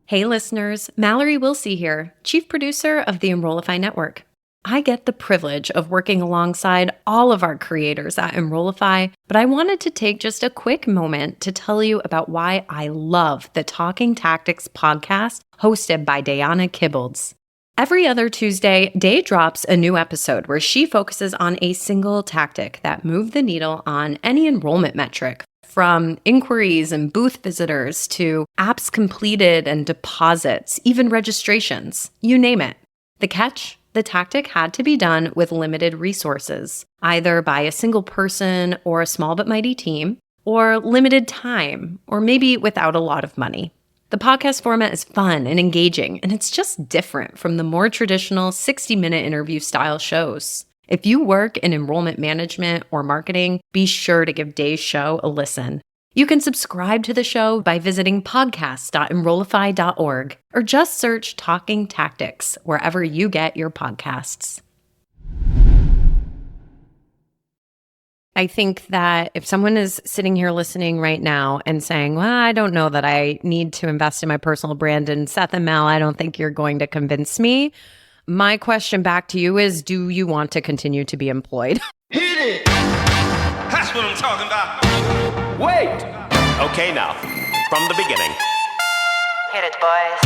Hey listeners, Mallory Willsea here, Chief Producer of the Enrollify Network. I get the privilege of working alongside all of our creators at Enrollify, but I wanted to take just a quick moment to tell you about why I love the Talking Tactics podcast hosted by Diana Kibbolds. Every other Tuesday, Day drops a new episode where she focuses on a single tactic that moved the needle on any enrollment metric, from inquiries and booth visitors to apps completed and deposits, even registrations, you name it. The catch? The tactic had to be done with limited resources, either by a single person or a small but mighty team, or limited time, or maybe without a lot of money. The podcast format is fun and engaging, and it's just different from the more traditional 60-minute interview style shows. If you work in enrollment management or marketing, be sure to give Day's show a listen. You can subscribe to the show by visiting podcast.enrollify.org or just search Talking Tactics wherever you get your podcasts. I think that if someone is sitting here listening right now and saying, well, I don't know that I need to invest in my personal brand, and Seth and Mel, I don't think you're going to convince me. My question back to you is, do you want to continue to be employed? Hit it! That's what I'm talking about. Wait! Okay, now, from the beginning. Hit it, boys.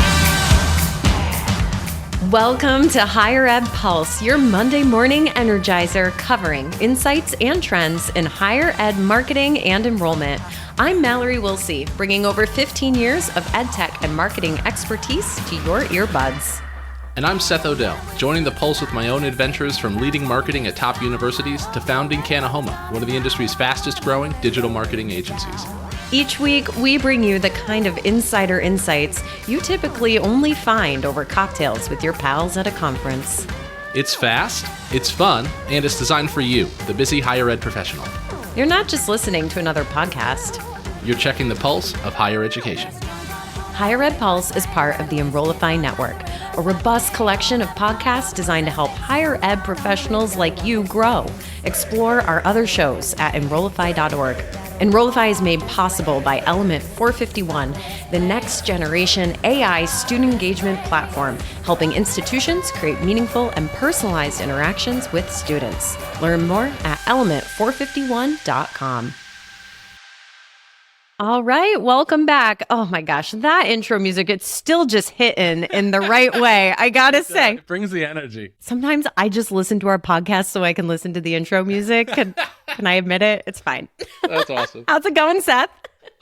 Welcome to Higher Ed Pulse, your Monday morning energizer covering insights and trends in higher ed marketing and enrollment. I'm Mallory Willsea, bringing over 15 years of ed tech and marketing expertise to your earbuds. And I'm Seth Odell, joining the Pulse with my own adventures from leading marketing at top universities to founding Kanahoma, one of the industry's fastest growing digital marketing agencies. Each week, we bring you the kind of insider insights you typically only find over cocktails with your pals at a conference. It's fast, it's fun, and it's designed for you, the busy higher ed professional. You're not just listening to another podcast. You're checking the pulse of higher education. Higher Ed Pulse is part of the Enrollify Network, a robust collection of podcasts designed to help higher ed professionals like you grow. Explore our other shows at enrollify.org. Enrollify is made possible by Element 451, the next generation AI student engagement platform, helping institutions create meaningful and personalized interactions with students. Learn more at element451.com. All right, welcome back. Oh my gosh, that intro music, it's still just hitting in the right way, I gotta say. It brings the energy. Sometimes I just listen to our podcast so I can listen to the intro music. Can I admit it? It's fine. That's awesome. How's it going, Seth?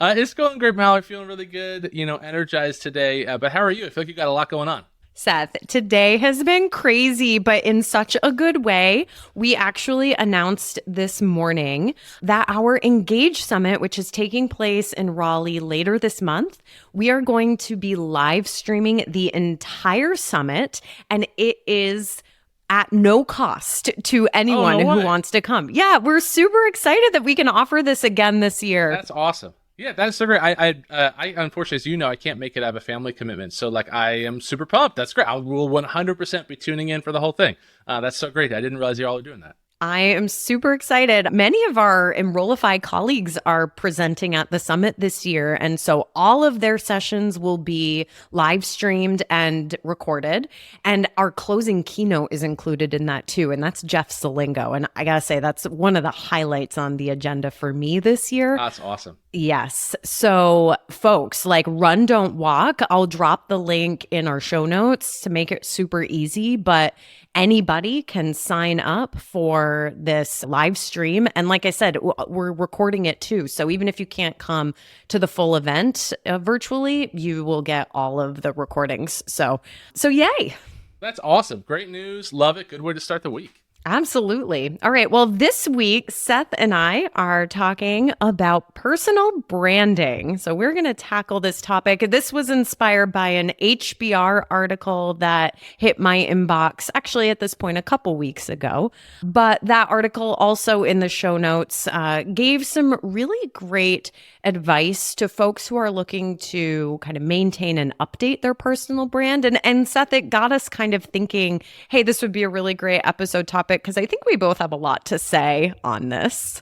It's going great, Mallory. Feeling really good, energized today. But how are you? I feel like you got a lot going on. Seth, today has been crazy, but in such a good way. We actually announced this morning that our Engage Summit, which is taking place in Raleigh later this month, we are going to be live streaming the entire summit, and it is at no cost to anyone who wants to come. Yeah, we're super excited that we can offer this again this year. That's awesome. Yeah, that's so great. I unfortunately, as you know, I can't make it. I have a family commitment. So I am super pumped. That's great. I will 100% be tuning in for the whole thing. That's so great. I didn't realize you all were doing that. I am super excited. Many of our Enrollify colleagues are presenting at the summit this year. And so all of their sessions will be live streamed and recorded. And our closing keynote is included in that too. And that's Jeff Salingo. And I got to say, that's one of the highlights on the agenda for me this year. That's awesome. Yes. So folks, run, don't walk. I'll drop the link in our show notes to make it super easy, but anybody can sign up for this live stream. And like I said, we're recording it too. So even if you can't come to the full event virtually, you will get all of the recordings. So yay. That's awesome. Great news. Love it. Good way to start the week. Absolutely. All right. Well, this week, Seth and I are talking about personal branding. So we're going to tackle this topic. This was inspired by an HBR article that hit my inbox, actually at this point, a couple weeks ago. But that article also in the show notes gave some really great advice to folks who are looking to kind of maintain and update their personal brand. And Seth, it got us kind of thinking, hey, this would be a really great episode topic, because I think we both have a lot to say on this.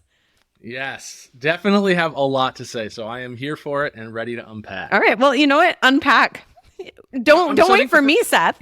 Yes, definitely have a lot to say. So I am here for it and ready to unpack. All right. Well, you know what? Unpack. Don't wait for me, Seth.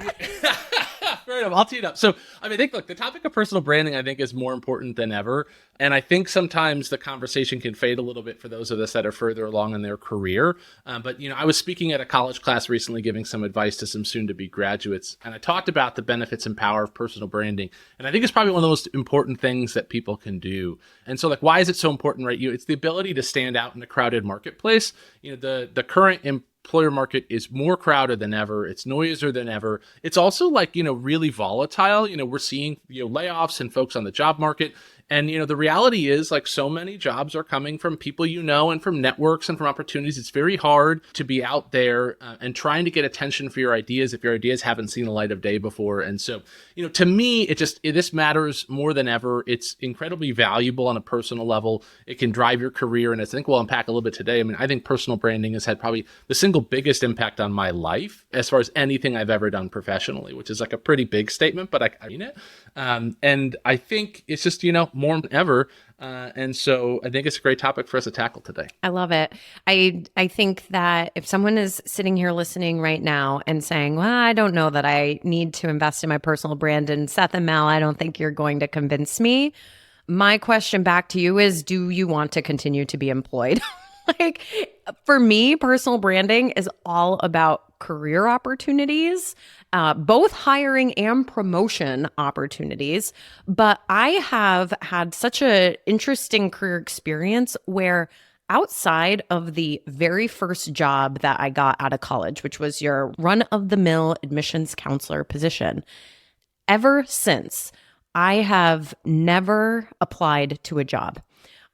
Fair enough. I'll tee it up. So, I think, look, the topic of personal branding, I think, is more important than ever. And I think sometimes the conversation can fade a little bit for those of us that are further along in their career. But, I was speaking at a college class recently, giving some advice to some soon-to-be graduates. And I talked about the benefits and power of personal branding. And I think it's probably one of the most important things that people can do. And so, why is it so important, right? It's the ability to stand out in a crowded marketplace. The current employer market is more crowded than ever. It's noisier than ever. It's also really volatile. We're seeing, layoffs and folks on the job market. And, the reality is so many jobs are coming from people, and from networks and from opportunities. It's very hard to be out there and trying to get attention for your ideas if your ideas haven't seen the light of day before. And so, to me, this matters more than ever. It's incredibly valuable on a personal level. It can drive your career. And I think we'll unpack a little bit today. I think personal branding has had probably the single biggest impact on my life as far as anything I've ever done professionally, which is a pretty big statement, but I mean it. And I think it's just, more than ever. And so I think it's a great topic for us to tackle today. I love it. I think that if someone is sitting here listening right now and saying, well, I don't know that I need to invest in my personal brand, and Seth and Mal, I don't think you're going to convince me. My question back to you is, do you want to continue to be employed? For me, personal branding is all about career opportunities, both hiring and promotion opportunities. But I have had such an interesting career experience where outside of the very first job that I got out of college, which was your run-of-the-mill admissions counselor position, ever since, I have never applied to a job.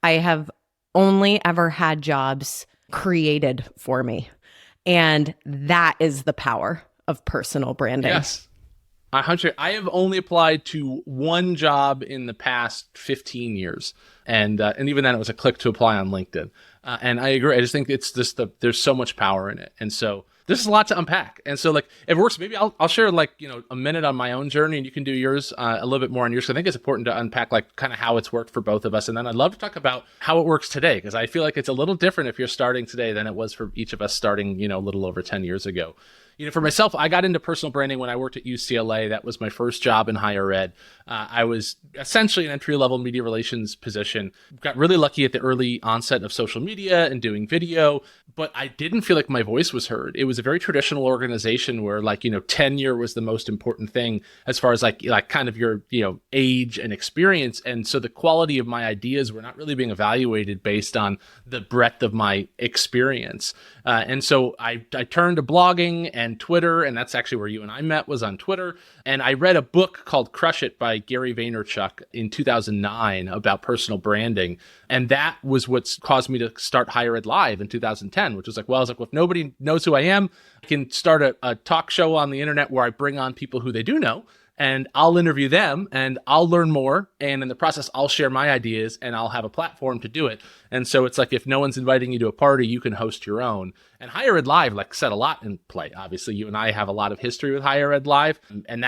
I have only ever had jobs created for me. And that is the power of personal branding. Yes. I have only applied to one job in the past 15 years. And even then it was a click to apply on LinkedIn. And I agree. I just think it's just there's so much power in it. And so there's a lot to unpack. And so if it works, maybe I'll share a minute on my own journey, and you can do yours a little bit more on yours. So I think it's important to unpack kind of how it's worked for both of us. And then I'd love to talk about how it works today, because I feel like it's a little different if you're starting today than it was for each of us starting, a little over 10 years ago. For myself, I got into personal branding when I worked at UCLA. That was my first job in higher ed. I was essentially an entry-level media relations position. Got really lucky at the early onset of social media and doing video, but I didn't feel like my voice was heard. It was a very traditional organization where tenure was the most important thing as far as kind of your, age and experience. And so the quality of my ideas were not really being evaluated based on the breadth of my experience. And so I turned to blogging and Twitter, and that's actually where you and I met, was on Twitter. And I read a book called Crush It by Gary Vaynerchuk in 2009 about personal branding. And that was what's caused me to start Higher Ed Live in 2010, which was well, if nobody knows who I am, I can start a talk show on the internet where I bring on people who they do know, and I'll interview them and I'll learn more. And in the process, I'll share my ideas and I'll have a platform to do it. And so it's if no one's inviting you to a party, you can host your own. And Higher Ed Live set a lot in play. Obviously, you and I have a lot of history with Higher Ed Live. And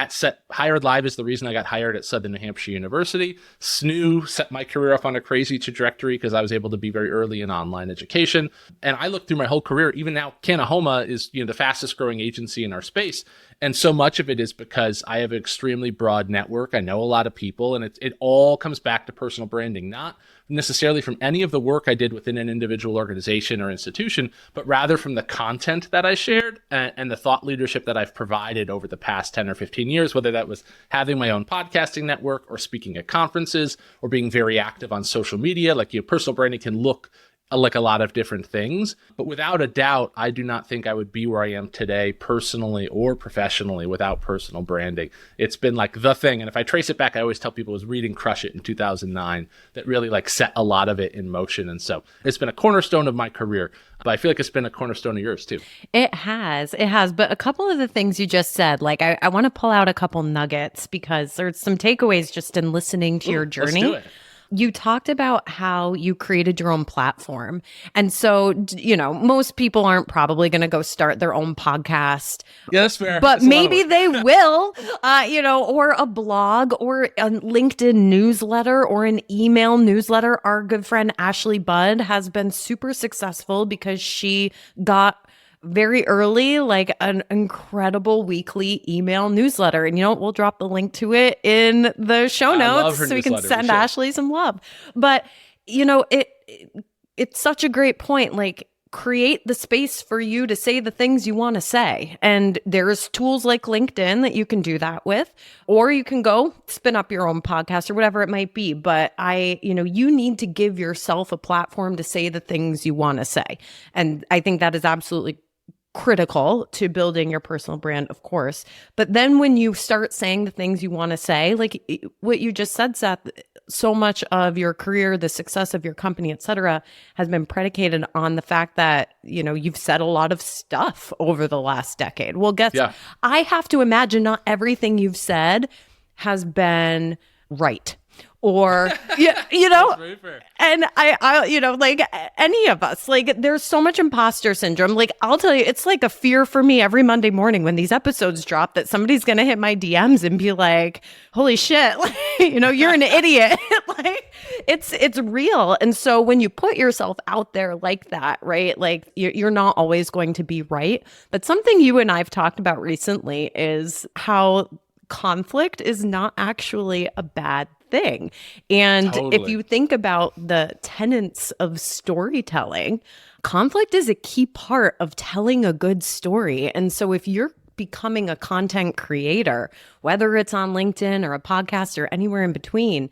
Higher Ed Live is the reason I got hired at Southern New Hampshire University. SNU set my career off on a crazy trajectory because I was able to be very early in online education. And I look through my whole career, even now, Kanahoma is the fastest growing agency in our space. And so much of it is because I have an extremely broad network. I know a lot of people, and it all comes back to personal branding, not necessarily from any of the work I did within an individual organization or institution, but rather from the content that I shared and the thought leadership that I've provided over the past 10 or 15 years, whether that was having my own podcasting network or speaking at conferences or being very active on social media. Personal branding can look like a lot of different things, but without a doubt, I do not think I would be where I am today, personally or professionally, without personal branding. It's been the thing. And if I trace it back, I always tell people it was reading Crush It in 2009 that really set a lot of it in motion. And so it's been a cornerstone of my career, but I feel like it's been a cornerstone of yours too. It has. But a couple of the things you just said, I want to pull out a couple nuggets because there's some takeaways just in listening to your journey. Let's do it. You talked about how you created your own platform. And so, most people aren't probably going to go start their own podcast. Yeah, that's fair. But that's maybe they will, or a blog or a LinkedIn newsletter or an email newsletter. Our good friend Ashley Budd has been super successful because she got very early, like an incredible weekly email newsletter. And we'll drop the link to it in the show I love notes her so we can newsletter. send We should. Ashley some love. But, it's such a great point. Like, create the space for you to say the things you want to say. And there's tools like LinkedIn that you can do that with, or you can go spin up your own podcast or whatever it might be. But you need to give yourself a platform to say the things you want to say. And I think that is absolutely critical to building your personal brand, of course. But then when you start saying the things you want to say, like what you just said, Seth, so much of your career, the success of your company, et cetera, has been predicated on the fact that, you've said a lot of stuff over the last decade. Well, I have to imagine not everything you've said has been right. Or, That's very fair. and I, like any of us, like there's so much imposter syndrome. Like, I'll tell you, it's like a fear for me every Monday morning when these episodes drop that somebody's going to hit my DMs and be like, holy shit, like, you're an idiot. Like it's real. And so when you put yourself out there like that, right, like you're not always going to be right. But something you and I've talked about recently is how conflict is not actually a bad thing. And Totally. if you think about the tenets of storytelling, conflict is a key part of telling a good story. And so if you're becoming a content creator, whether it's on LinkedIn or a podcast or anywhere in between,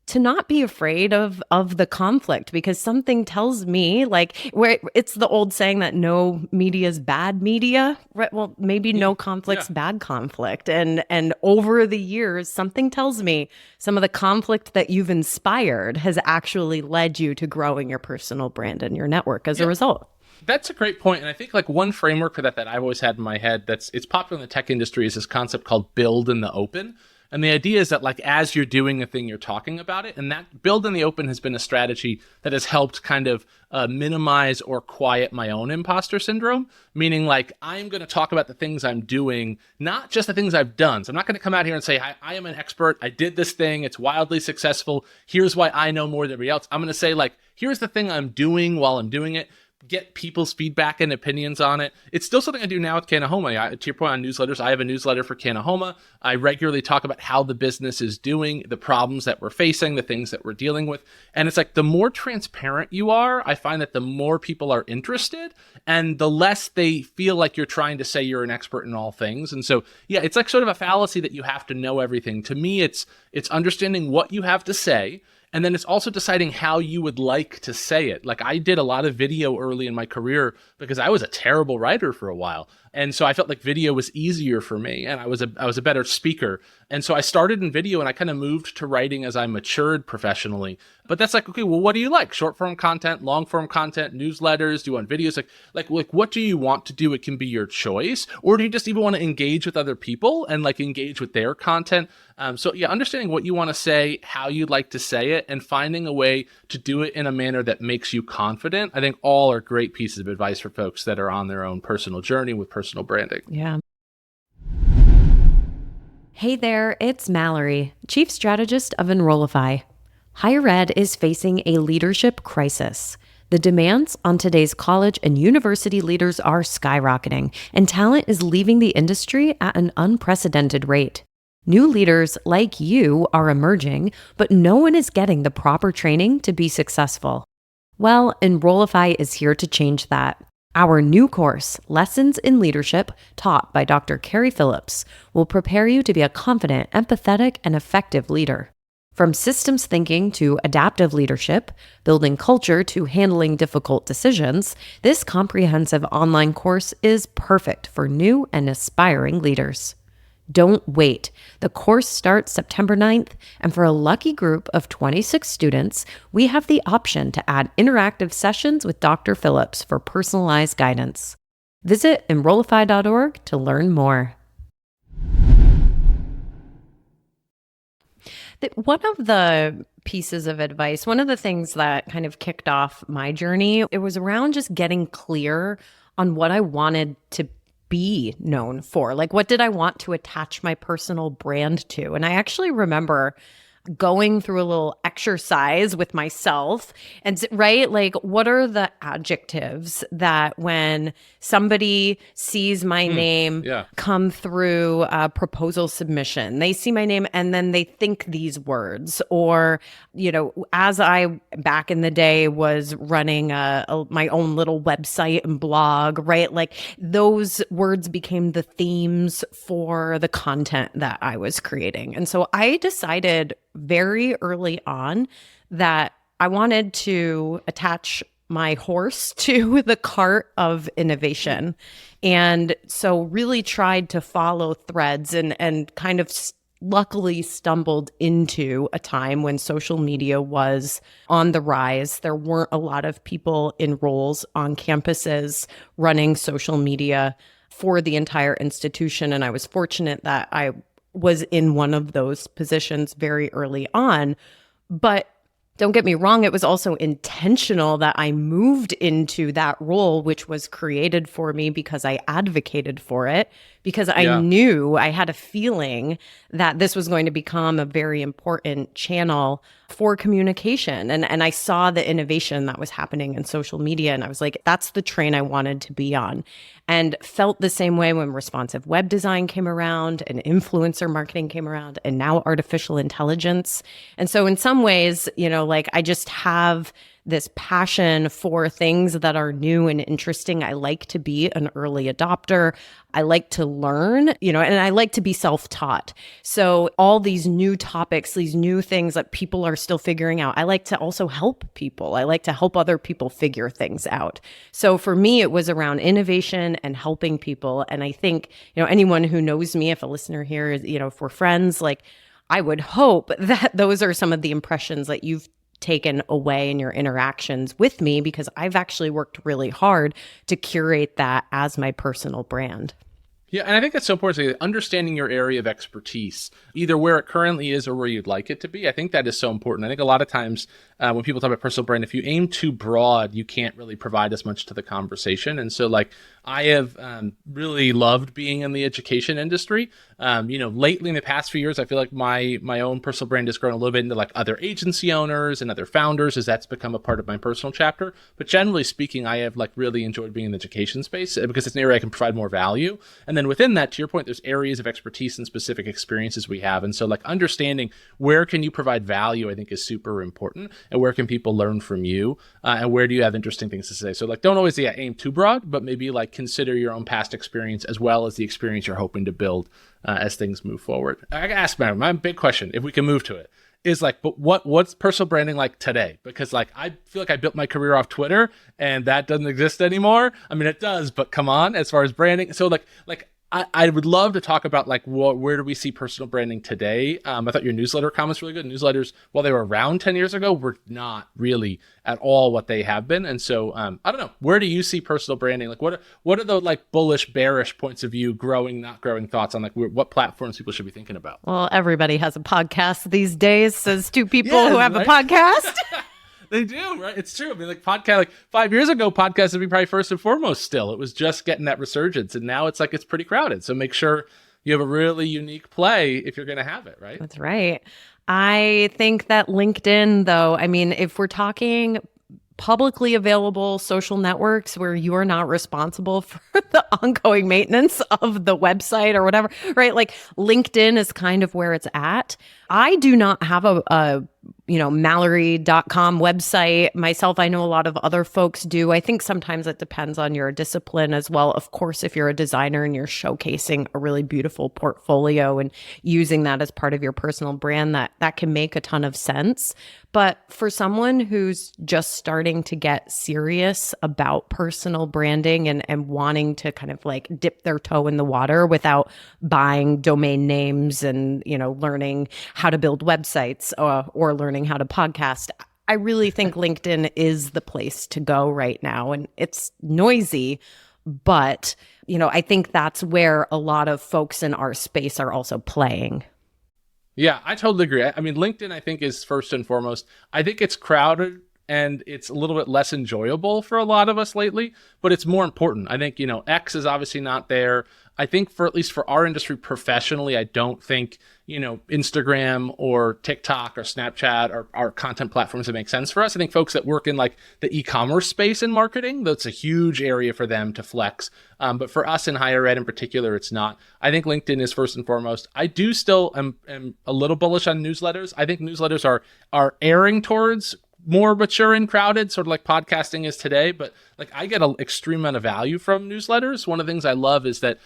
to not be afraid of the conflict, because something tells me, like, where it's the old saying that no media is bad media, right? Well, maybe no conflict's bad conflict. And over the years, something tells me some of the conflict that you've inspired has actually led you to growing your personal brand and your network as a result. That's a great point. And I think like one framework for that I've always had in my head it's popular in the tech industry is this concept called build in the open. And the idea is that like as you're doing a thing, you're talking about it. And that build in the open has been a strategy that has helped kind of minimize or quiet my own imposter syndrome. Meaning like I'm going to talk about the things I'm doing, not just the things I've done. So I'm not going to come out here and say, I am an expert. I did this thing. It's wildly successful. Here's why I know more than everybody else. I'm going to say like, here's the thing I'm doing while I'm doing it. Get people's feedback and opinions on it. It's still something I do now with Canahoma. To your point on newsletters, I have a newsletter for Canahoma. I regularly talk about how the business is doing, the problems that we're facing, the things that we're dealing with. And it's like the more transparent you are, I find that the more people are interested and the less they feel like you're trying to say you're an expert in all things. And so, yeah, it's like sort of a fallacy that you have to know everything. To me, it's understanding what you have to say. And then it's also deciding how you would like to say it. Like I did a lot of video early in my career because I was a terrible writer for a while. And so I felt like video was easier for me and I was a better speaker. And so I started in video and I kind of moved to writing as I matured professionally. But that's like, okay, well, what do you like? Short form content, long form content, newsletters, do you want videos? Like what do you want to do? It can be your choice. Or do you just even want to engage with other people and like engage with their content? So yeah, understanding what you want to say, how you'd like to say it, and finding a way to do it in a manner that makes you confident, I think all are great pieces of advice for folks that are on their own personal journey with personal branding. Yeah. Hey there, it's Mallory, Chief Strategist of Enrollify. Higher ed is facing a leadership crisis. The demands on today's college and university leaders are skyrocketing, and talent is leaving the industry at an unprecedented rate. New leaders like you are emerging, but no one is getting the proper training to be successful. Well, Enrollify is here to change that. Our new course, Lessons in Leadership, taught by Dr. Carrie Phillips, will prepare you to be a confident, empathetic, and effective leader. From systems thinking to adaptive leadership, building culture to handling difficult decisions, this comprehensive online course is perfect for new and aspiring leaders. Don't wait. The course starts September 9th, and for a lucky group of 26 students, we have the option to add interactive sessions with Dr. Phillips for personalized guidance. Visit Enrollify.org to learn more. One of the pieces of advice, one of the things that kind of kicked off my journey, it was around just getting clear on what I wanted to be known for. Like, what did I want to attach my personal brand to? And I actually remember going through a little exercise with myself and right, like what are the adjectives that when somebody sees my name come through a proposal submission, they see my name and then they think these words, or as I back in the day was running my own little website and blog, right, like those words became the themes for the content that I was creating. And so I decided very early on that I wanted to attach my horse to the cart of innovation. And so really tried to follow threads and kind of luckily stumbled into a time when social media was on the rise. There weren't a lot of people in roles on campuses running social media for the entire institution. And I was fortunate that I was in one of those positions very early on. But don't get me wrong, it was also intentional that I moved into that role, which was created for me because I advocated for it, because I knew, I had a feeling that this was going to become a very important channel for communication. And I saw the innovation that was happening in social media. And I was like, that's the train I wanted to be on. And felt the same way when responsive web design came around and influencer marketing came around and now artificial intelligence. And so in some ways, like I just have this passion for things that are new and interesting. I like to be an early adopter. I like to learn, and I like to be self-taught. So all these new topics, these new things that people are still figuring out, I like to also help people. I like to help other people figure things out. So for me, it was around innovation and helping people. And I think, anyone who knows me, if a listener here is, if we're friends, like I would hope that those are some of the impressions that you've taken away in your interactions with me, because I've actually worked really hard to curate that as my personal brand. Yeah, and I think that's so important, understanding your area of expertise, either where it currently is or where you'd like it to be. I think that is so important. I think a lot of times when people talk about personal brand, if you aim too broad, you can't really provide as much to the conversation. And so like I have really loved being in the education industry. Lately in the past few years, I feel like my own personal brand has grown a little bit into like other agency owners and other founders, as that's become a part of my personal chapter. But generally speaking, I have like really enjoyed being in the education space because it's an area I can provide more value. And then within that, to your point, there's areas of expertise and specific experiences we have. And so like understanding where can you provide value, I think is super important. And where can people learn from you? And where do you have interesting things to say? So like don't always aim too broad, but maybe like consider your own past experience as well as the experience you're hoping to build as things move forward. I gotta ask my big question, if we can move to it, is like, but what's personal branding like today? Because like I feel like I built my career off Twitter and that doesn't exist anymore. I mean, it does, but come on, as far as branding. So like I would love to talk about like where do we see personal branding today? I thought your newsletter comments were really good. Newsletters, while they were around 10 years ago, were not really at all what they have been. And so I don't know, where do you see personal branding? Like what are the like bullish, bearish points of view, growing, not growing thoughts on like what platforms people should be thinking about? Well, everybody has a podcast these days, says two people who have a podcast. They do, right? It's true. I mean, like podcast, like 5 years ago, podcasts would be probably first and foremost still. It was just getting that resurgence. And now it's like, it's pretty crowded. So make sure you have a really unique play if you're going to have it, right? That's right. I think that LinkedIn, though, I mean, if we're talking publicly available social networks where you are not responsible for the ongoing maintenance of the website or whatever, right? Like LinkedIn is kind of where it's at. I do not have a Mallory.com website myself. I know a lot of other folks do. I think sometimes it depends on your discipline as well. Of course, if you're a designer and you're showcasing a really beautiful portfolio and using that as part of your personal brand, that can make a ton of sense. But for someone who's just starting to get serious about personal branding and wanting to kind of like dip their toe in the water without buying domain names and, learning how to build websites or learning how to podcast, I really think LinkedIn is the place to go right now. And it's noisy, but, I think that's where a lot of folks in our space are also playing. Yeah, I totally agree. I mean, LinkedIn, I think, is first and foremost. I think it's crowded and it's a little bit less enjoyable for a lot of us lately, but it's more important. I think, X is obviously not there. I think for at least for our industry professionally, I don't think, Instagram or TikTok or Snapchat are content platforms that make sense for us. I think folks that work in like the e-commerce space in marketing, that's a huge area for them to flex. But for us in higher ed in particular, it's not. I think LinkedIn is first and foremost. I do still am a little bullish on newsletters. I think newsletters are erring towards more mature and crowded, sort of like podcasting is today. But like I get an extreme amount of value from newsletters. One of the things I love is that,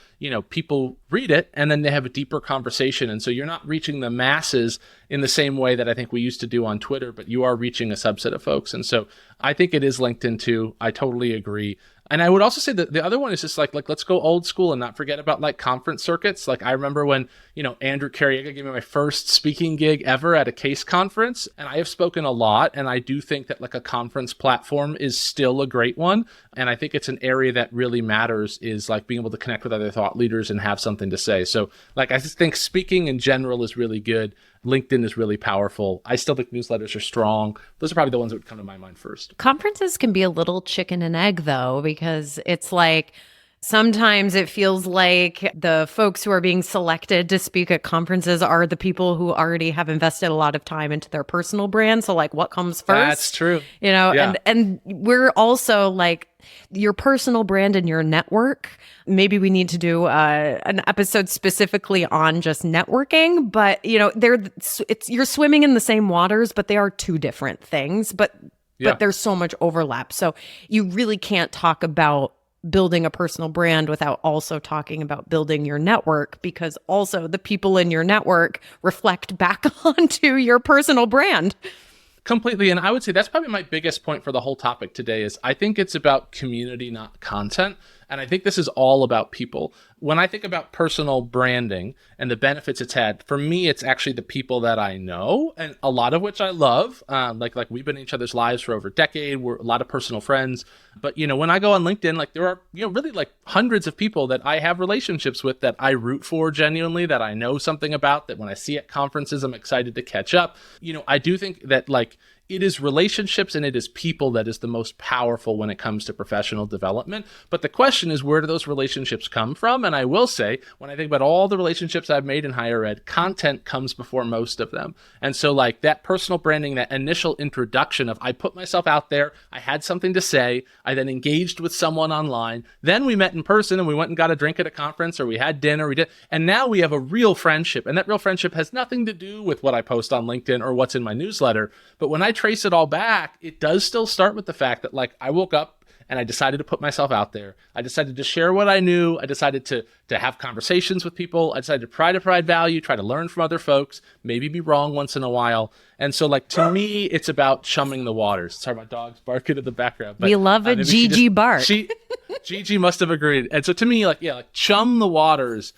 people read it and then they have a deeper conversation. And so you're not reaching the masses in the same way that I think we used to do on Twitter, but you are reaching a subset of folks. And so I think it is LinkedIn too. I totally agree. And I would also say that the other one is just like let's go old school and not forget about like conference circuits. Like I remember when, Andrew Carriega gave me my first speaking gig ever at a CASE conference. And I have spoken a lot. And I do think that like a conference platform is still a great one. And I think it's an area that really matters, is like being able to connect with other thought leaders and have something to say. So like I just think speaking in general is really good. LinkedIn is really powerful. I still think newsletters are strong. Those are probably the ones that would come to my mind first. Conferences can be a little chicken and egg, though, because it's like sometimes it feels like the folks who are being selected to speak at conferences are the people who already have invested a lot of time into their personal brand. So like what comes first? That's true. Yeah. And we're also like your personal brand and your network. Maybe we need to do an episode specifically on just networking, but you're swimming in the same waters, but they are two different things, but there's so much overlap. So you really can't talk about building a personal brand without also talking about building your network, because also the people in your network reflect back onto your personal brand. Completely. And I would say that's probably my biggest point for the whole topic today is I think it's about community, not content. And I think this is all about people. When I think about personal branding and the benefits it's had, for me, it's actually the people that I know, and a lot of which I love. Like we've been in each other's lives for over a decade. We're a lot of personal friends. But, when I go on LinkedIn, like there are, really like hundreds of people that I have relationships with that I root for genuinely, that I know something about, that when I see at conferences, I'm excited to catch up. I do think that like it is relationships and it is people that is the most powerful when it comes to professional development. But the question is, where do those relationships come from? And I will say, when I think about all the relationships I've made in higher ed, content comes before most of them. And so like that personal branding, that initial introduction of I put myself out there, I had something to say, I then engaged with someone online, then we met in person and we went and got a drink at a conference, or we had dinner, and now we have a real friendship. And that real friendship has nothing to do with what I post on LinkedIn or what's in my newsletter. But when I trace it all back, it does still start with the fact that like I woke up and I decided to put myself out there. I decided to share what I knew. I decided to have conversations with people. I decided to provide value, try to learn from other folks, maybe be wrong once in a while. And so like to me, it's about chumming the waters. Sorry, my dog's barking in the background. But, we love a Gigi bark. Gigi must have agreed. And so to me, like chum the waters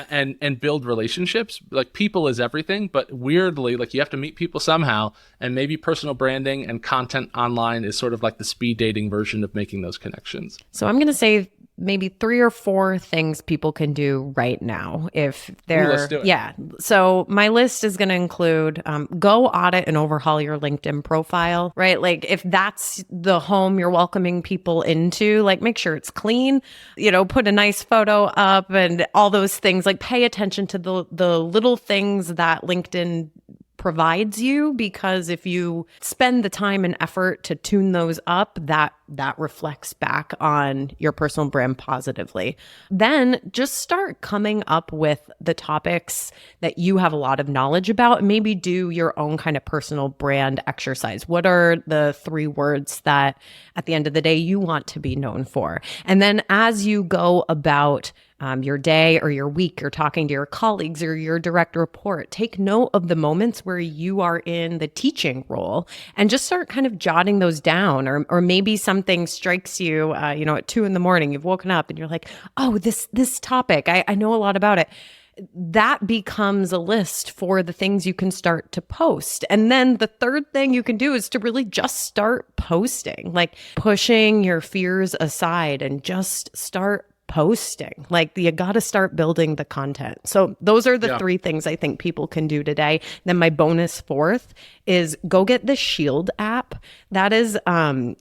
and build relationships. Like people is everything, but weirdly, like you have to meet people somehow, and maybe personal branding and content online is sort of like the speed dating version of making those connections. So I'm going to say maybe 3 or 4 things people can do right now if they're let's do it. Yeah. So my list is going to include go audit and overhaul your LinkedIn profile, right? Like if that's the home you're welcoming people into, like make sure it's clean, put a nice photo up and all those things. Like pay attention to the little things that LinkedIn provides you, because if you spend the time and effort to tune those up, that reflects back on your personal brand positively. Then just start coming up with the topics that you have a lot of knowledge about. Maybe do your own kind of personal brand exercise. What are the 3 words that at the end of the day you want to be known for? And then as you go about your day or your week, or talking to your colleagues or your direct report, take note of the moments where you are in the teaching role and just start kind of jotting those down. Or maybe something strikes you, at 2 a.m, you've woken up and you're like, oh, this topic, I know a lot about it. That becomes a list for the things you can start to post. And then the third thing you can do is to really just start posting, like pushing your fears aside and just start posting. Like you got to start building the content. So those are the three things I think people can do today. Then my bonus fourth is go get the Shield app. That is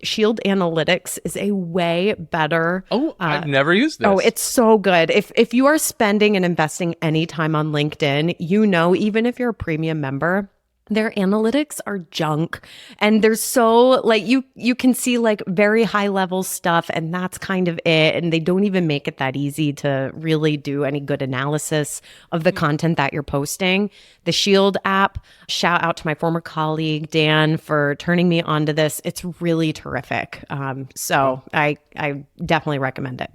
Shield Analytics is a way better. Oh, I've never used this. Oh, it's so good. If you are spending and investing any time on LinkedIn, even if you're a premium member, their analytics are junk. And they're so like you can see like very high level stuff, and that's kind of it. And they don't even make it that easy to really do any good analysis of the content that you're posting. The Shield app, shout out to my former colleague Dan for turning me onto this. It's really terrific. So I definitely recommend it.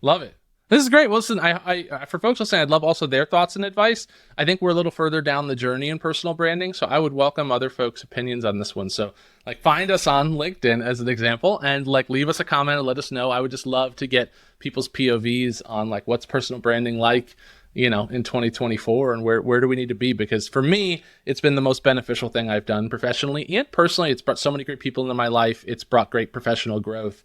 Love it. This is great. Well, listen, I for folks listening, I'd love also their thoughts and advice. I think we're a little further down the journey in personal branding, so I would welcome other folks' opinions on this one. So, like, find us on LinkedIn as an example, and like leave us a comment and let us know. I would just love to get people's POVs on like what's personal branding like, in 2024, and where do we need to be? Because for me, it's been the most beneficial thing I've done professionally and personally. It's brought so many great people into my life. It's brought great professional growth.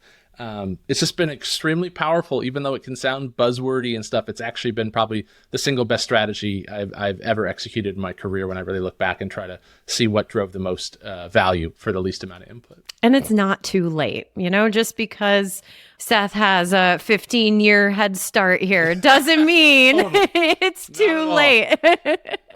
It's just been extremely powerful, even though it can sound buzzwordy and stuff. It's actually been probably the single best strategy I've ever executed in my career when I really look back and try to see what drove the most value for the least amount of input. And it's not too late, just because Seth has a 15-year head start here doesn't mean it's too late.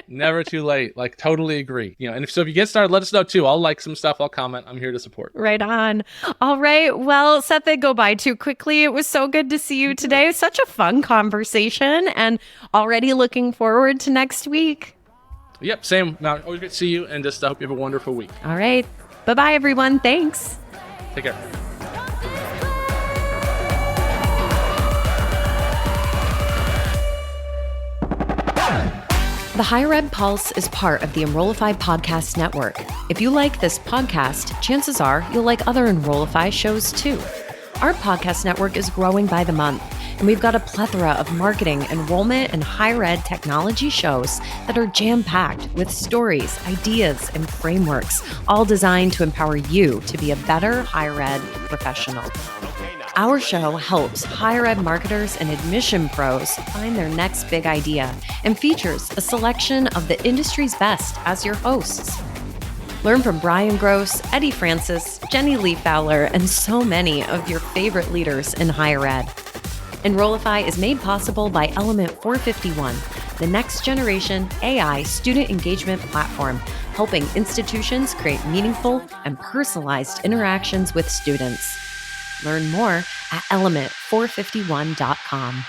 Never too late. Like, totally agree. And if you get started, let us know too. I'll like some stuff. I'll comment. I'm here to support. Right on. All right. Well, Seth, they go by too quickly. It was so good to see you today. Such a fun conversation, and already looking forward to next week. Yep. Same. Now, always great to see you, and just hope you have a wonderful week. All right. Bye-bye, everyone. Thanks. Take care. The Higher Ed Pulse is part of the Enrollify podcast network. If you like this podcast, chances are you'll like other Enrollify shows too. Our podcast network is growing by the month, and we've got a plethora of marketing, enrollment, and higher ed technology shows that are jam-packed with stories, ideas, and frameworks, all designed to empower you to be a better higher ed professional. Our show helps higher ed marketers and admission pros find their next big idea and features a selection of the industry's best as your hosts. Learn from Brian Gross, Eddie Francis, Jenny Lee Fowler, and so many of your favorite leaders in higher ed. Enrollify is made possible by Element 451, the next generation AI student engagement platform, helping institutions create meaningful and personalized interactions with students. Learn more at element451.com.